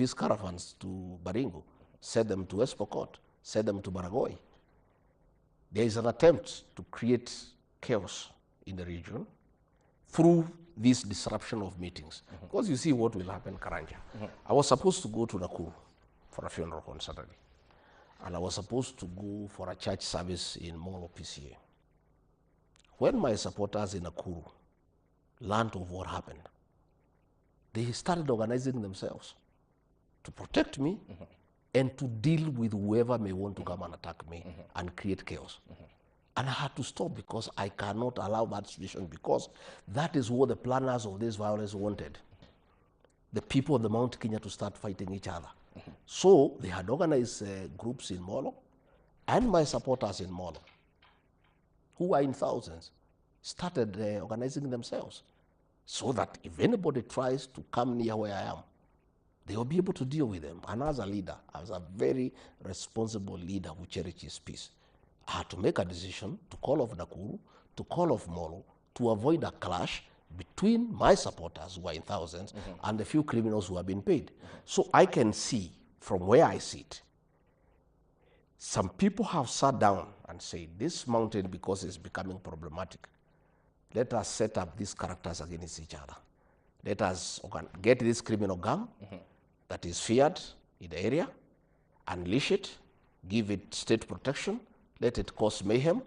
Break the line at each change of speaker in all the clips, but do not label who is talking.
peace caravans to Baringo, send them to West Pokot, send them to Baragoi. There is an attempt to create chaos in the region through this disruption of meetings. Because you see what will happen, Karanja. I was supposed to go to Nakuru for a funeral on Saturday. And I was supposed to go for a church service in Molo PCA. When my supporters in Nakuru learned of what happened, they started organizing themselves to protect me and to deal with whoever may want to come and attack me and create chaos. And I had to stop because I cannot allow that situation, because that is what the planners of this violence wanted. The people of the Mount Kenya to start fighting each other. So they had organized groups in Molo, and my supporters in Molo, who are in thousands, started organizing themselves so that if anybody tries to come near where I am, they will be able to deal with them. And as a leader, as a very responsible leader who cherishes peace, I had to make a decision to call off Nakuru, to call off Molo, to avoid a clash between my supporters, who are in thousands, and the few criminals who have been paid. So I can see from where I sit, some people have sat down and said, this mountain, because it's becoming problematic, let us set up these characters against each other. Let us get this criminal gang that is feared in the area, unleash it, give it state protection, let it cause mayhem,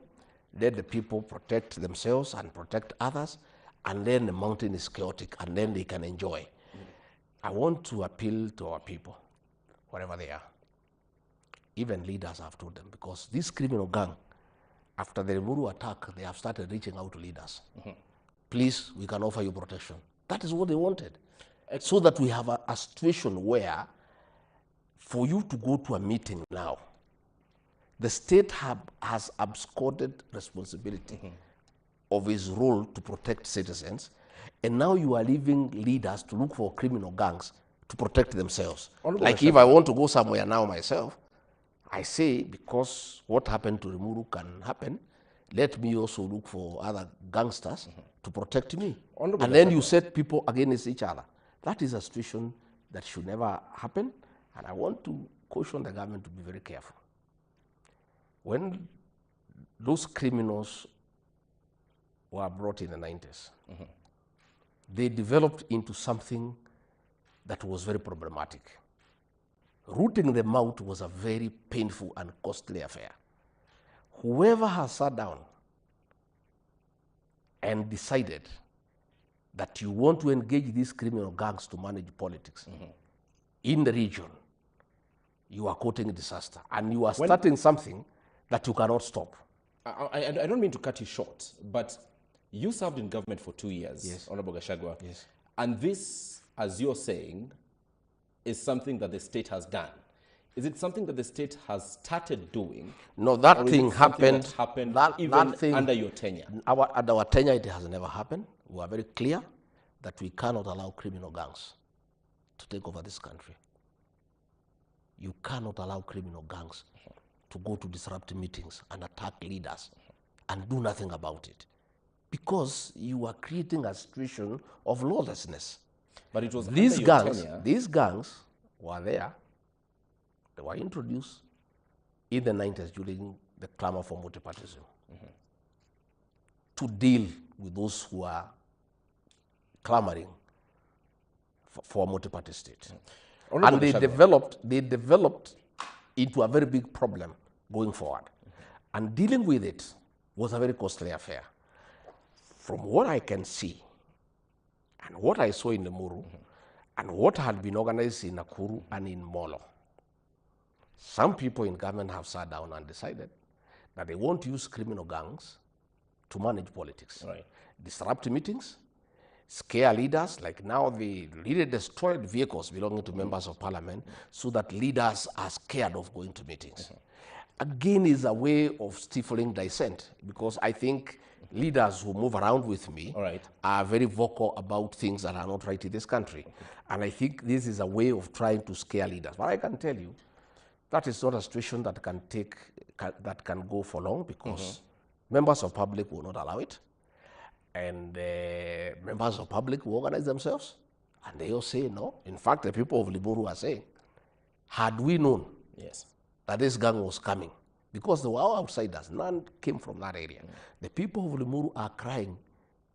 let the people protect themselves and protect others, and then the mountain is chaotic, and then they can enjoy. I want to appeal to our people, wherever they are. Even leaders have told them, because this criminal gang, after the Limuru attack, they have started reaching out to leaders. Please, we can offer you protection. That is what they wanted. So that we have a situation where, for you to go to a meeting now, the state has absconded responsibility of his role to protect citizens, and now you are leaving leaders to look for criminal gangs to protect themselves. Like if I want to go somewhere now myself, I say, because what happened to Limuru can happen, let me also look for other gangsters to protect me. And then you set people against each other. That is a situation that should never happen, and I want to caution the government to be very careful. When those criminals were brought in the 90s, they developed into something that was very problematic. Rooting them out was a very painful and costly affair. Whoever has sat down and decided that you want to engage these criminal gangs to manage politics in the region, you are courting disaster, and you are starting something that you cannot stop.
I don't mean to cut you short, but you served in government for 2 years,
Yes.
Honorable Gachagua.
Yes.
And this, as you're saying, is something that the state has done. Is it something that the state has started doing?
No, that
or
thing
is it something
happened.
that happened
That
even
thing,
under your tenure?
Under our tenure, it has never happened. We are very clear that we cannot allow criminal gangs to take over this country. You cannot allow criminal gangs to go to disrupt meetings and attack leaders and do nothing about it, because you are creating a situation of lawlessness.
But it was
These
under your
gangs,
tenure.
these gangs were there. They were introduced in the 90s during the clamor for multipartyism to deal with those who are clamoring for a multi-party state. And they developed into a very big problem going forward. And dealing with it was a very costly affair. From what I can see, and what I saw in Limuru, and what had been organized in Nakuru and in Molo, some people in government have sat down and decided that they want to use criminal gangs to manage politics.
Right.
Disrupt meetings, scare leaders, like now they really destroyed vehicles belonging to members of parliament so that leaders are scared of going to meetings. Again, is a way of stifling dissent, because I think leaders who move around with me are very vocal about things that are not right in this country. And I think this is a way of trying to scare leaders. But I can tell you, that is not a situation that can go for long, because members of public will not allow it. And members of public will organize themselves And they all say no. In fact, the people of Limuru are saying, had we known
Yes.
that this gang was coming, because they were all outsiders, none came from that area. The people of Limuru are crying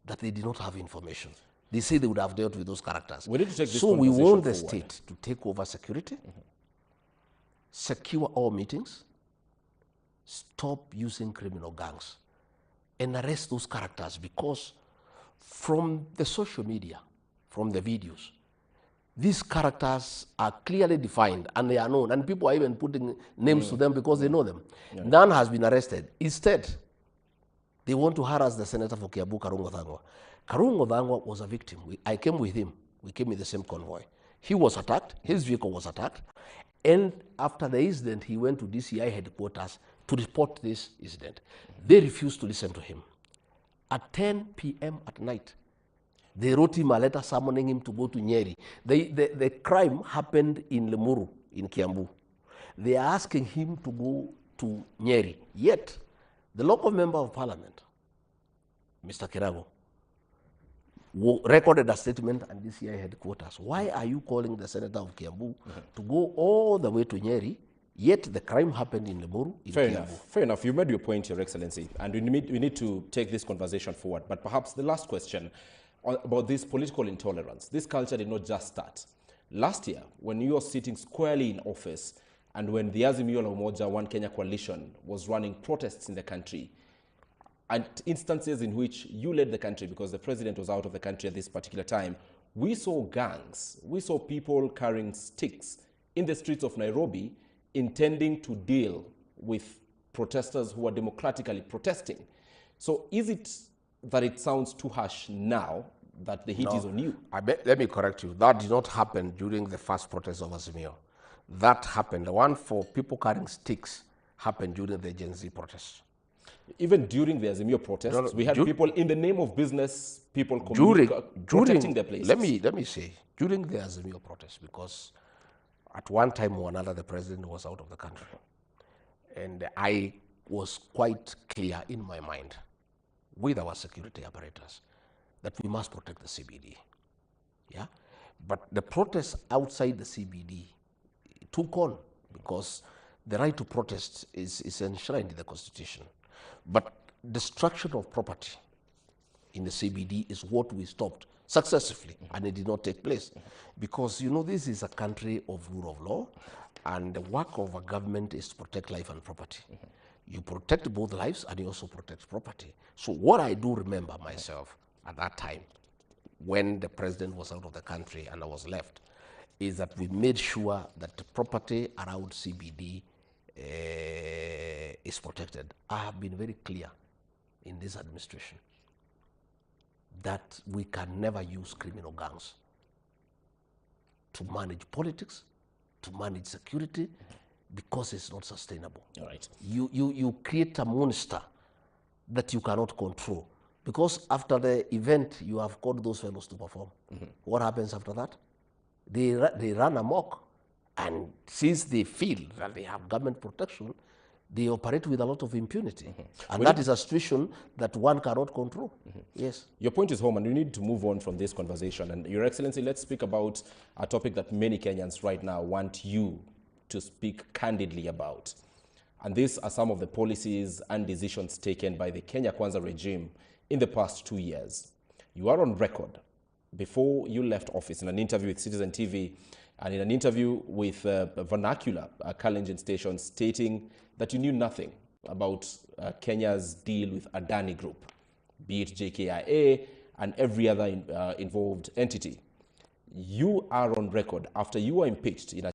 that they did not have information. They say they would have dealt with those characters.
We need to take this
So we
conversation
want the
forward.
state to take over security, secure all meetings, stop using criminal gangs, and arrest those characters, because from the social media, from the videos, these characters are clearly defined and they are known, and people are even putting names to them because they know them. None has been arrested. Instead, they want to harass the senator for Kiambu, Karungo Thangwa. Karungo Thangwa was a victim. I came with him. We came in the same convoy. He was attacked. His vehicle was attacked. And after the incident, he went to DCI headquarters to report this incident. They refused to listen to him. At 10 p.m. at night, they wrote him a letter summoning him to go to Nyeri. The crime happened in Limuru, in Kiambu. They are asking him to go to Nyeri. Yet, the local member of parliament, Mr. Kirago, recorded a statement at DCI headquarters. Why are you calling the senator of Kiambu to go all the way to Nyeri, yet the crime happened in Limuru, in
Fair
Kiambu?
enough. Fair enough. You made your point, Your Excellency, and we need to take this conversation forward. But perhaps the last question about this political intolerance. This culture did not just start. Last year, when you were sitting squarely in office and when the Azimio la Umoja One Kenya coalition was running protests in the country, and instances in which you led the country because the president was out of the country at this particular time, we saw gangs, we saw people carrying sticks in the streets of Nairobi intending to deal with protesters who are democratically protesting. So is it that it sounds too harsh now that the heat is on you?
Let me correct you. That did not happen during the first protest of Azimio. That happened. The one for people carrying sticks happened during the Gen Z protests.
Even during the Azimio protests, we had people in the name of business, people protecting their places.
Let me say, during the Azimio protests, because at one time or another the president was out of the country, and I was quite clear in my mind with our security apparatus that we must protect the CBD. Yeah, but the protests outside the CBD took on because the right to protest is enshrined in the Constitution. But destruction of property in the CBD is what we stopped successfully, and it did not take place. Because, you know, this is a country of rule of law, and the work of a government is to protect life and property. You protect both lives, and you also protect property. So what I do remember myself at that time, when the president was out of the country and I was left, is that we made sure that the property around CBD is protected. I have been very clear in this administration that we can never use criminal gangs to manage politics, to manage security, because it's not sustainable.
All right.
You create a monster that you cannot control, because after the event you have called those fellows to perform. What happens after that? They run amok. And since they feel that they have government protection, they operate with a lot of impunity. And that is a situation that one cannot control. Yes.
Your point is home, and we need to move on from this conversation. And Your Excellency, let's speak about a topic that many Kenyans right now want you to speak candidly about. And these are some of the policies and decisions taken by the Kenya Kwanza regime in the past 2 years. You are on record before you left office in an interview with Citizen TV and in an interview with Vernacular, a Kalenjin station, stating that you knew nothing about Kenya's deal with Adani Group, be it JKIA and every other involved entity. You are on record after you were impeached in a